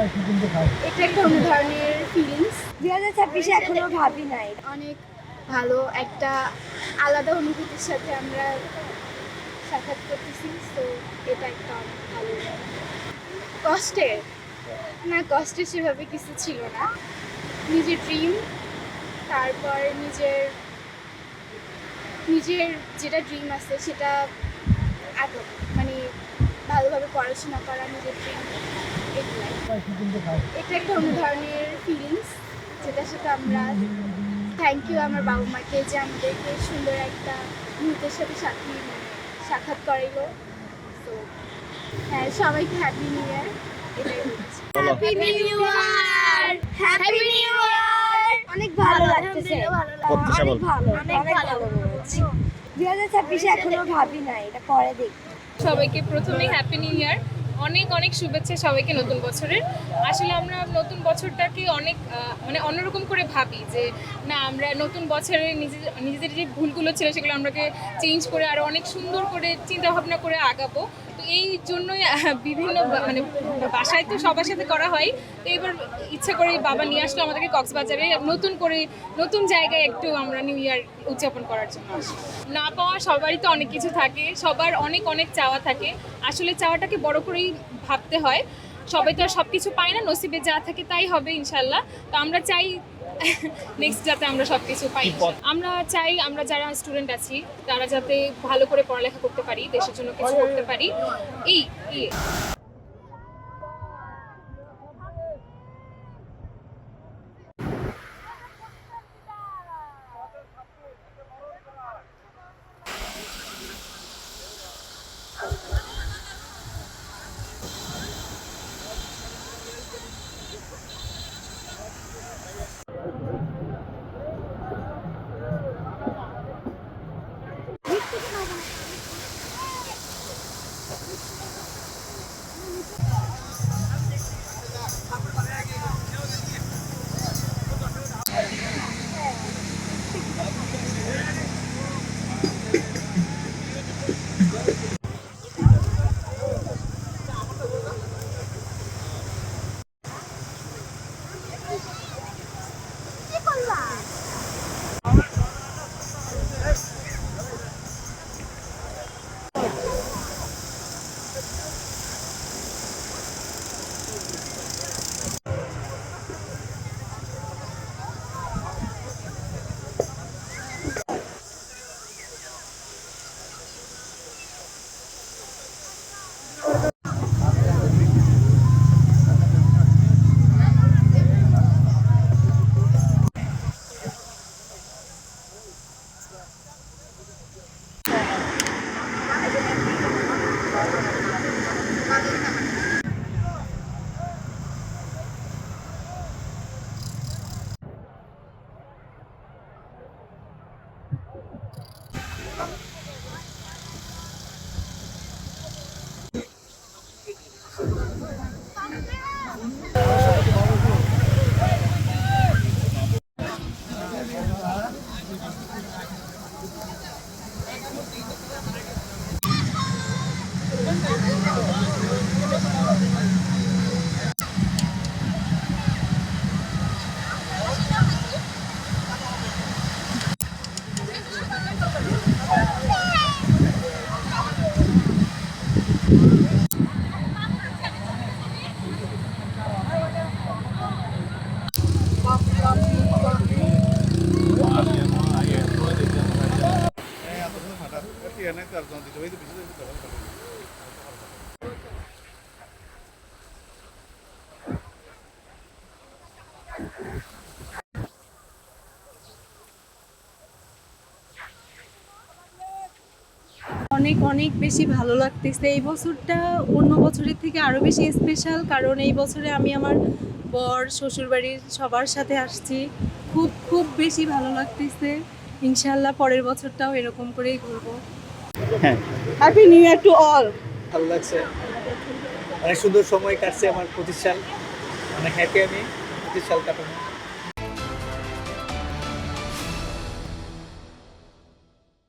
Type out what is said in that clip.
এটা একটা অন্য ধরনের ফিলিংস। 2026-এ এখনো ভাবি নাই। অনেক ভালো একটা আলাদা অনুভূতির সাথে আমরা সাক্ষাৎ করতেছি, তো এটা একটা অনেক ভালো। কষ্টের না, কষ্টের সেভাবে কিছু ছিল না। নিজের ড্রিম, তারপর নিজের নিজের যেটা ড্রিম আছে সেটা মানে ভালোভাবে পড়াশোনা করা, নিজের ড্রিম, এগুলাই। এটা একটা অন্য ধরনের ফিলিংস, যেটার সাথে আমরা থ্যাংক ইউ আমার বাবা মাকে যে আমাদেরকে সুন্দর একটা মুহূর্তের সাথে সাক্ষাৎ করাইলো। তো হ্যাঁ, সবাইকে হ্যাপি নিউ ইয়ার, এটাই বলছি। Happy new year! Happy new year! অনেক ভালো লাগতেছে। অনেক ভালো, অনেক ভালো বলেছি। 2026-এ এখনো ভাবি নাই, এটা পরে দেখি। সবাইকে প্রথমে হ্যাপি নিউ ইয়ার, অনেক অনেক শুভেচ্ছা সবাইকে নতুন বছরের। আসলে আমরা নতুন বছরটাকে অনেক মানে অন্যরকম করে ভাবি যে না, আমরা নতুন বছরে নিজেদের যে ভুলগুলো ছিল সেগুলো আমরাকে চেঞ্জ করে আরও অনেক সুন্দর করে চিন্তা ভাবনা করে আগাবো। তো এই জন্যই বিভিন্ন মানে বাসায় তো সবার সাথে করা হয়, তো এবার ইচ্ছা করে বাবা নিয়ে আসলো আমাদেরকে কক্সবাজারে নতুন করে নতুন জায়গায় একটু আমরা নিউ ইয়ার উদযাপন করার জন্য আসি। না পাওয়া সবারই তো অনেক কিছু থাকে, সবার অনেক অনেক চাওয়া থাকে। আসলে চাওয়াটাকে বড় করেই ভাবতে হয়। সবাই তো আর সব কিছু পায় না, নসিবে যা থাকে তাই হবে ইনশাল্লাহ। তো আমরা চাই নেক্সট যাতে আমরা সব কিছু পাই। আমরা চাই আমরা যারা স্টুডেন্ট আছি তারা যাতে ভালো করে পড়ালেখা করতে পারি, দেশের জন্য কিছু করতে পারি। এই অনেক অনেক বেশি ভালো লাগতেছে। এই বছরটা অন্য বছরের থেকে আরও বেশি স্পেশাল, কারণ এই বছরে আমি আমার বর, শ্বশুরবাড়ির সবার সাথে আসছি। খুব খুব বেশি ভালো লাগতেছে। ইনশাল্লাহ পরের বছরটাও এরকম করেই ঘুরবো। হ্যাঁ, happy new year to all. ভালো লাগছে, অনেক সুন্দর সময় কাটছে আমার 25 সাল, অনেক হ্যাপি আমি 25 সাল কাটানো।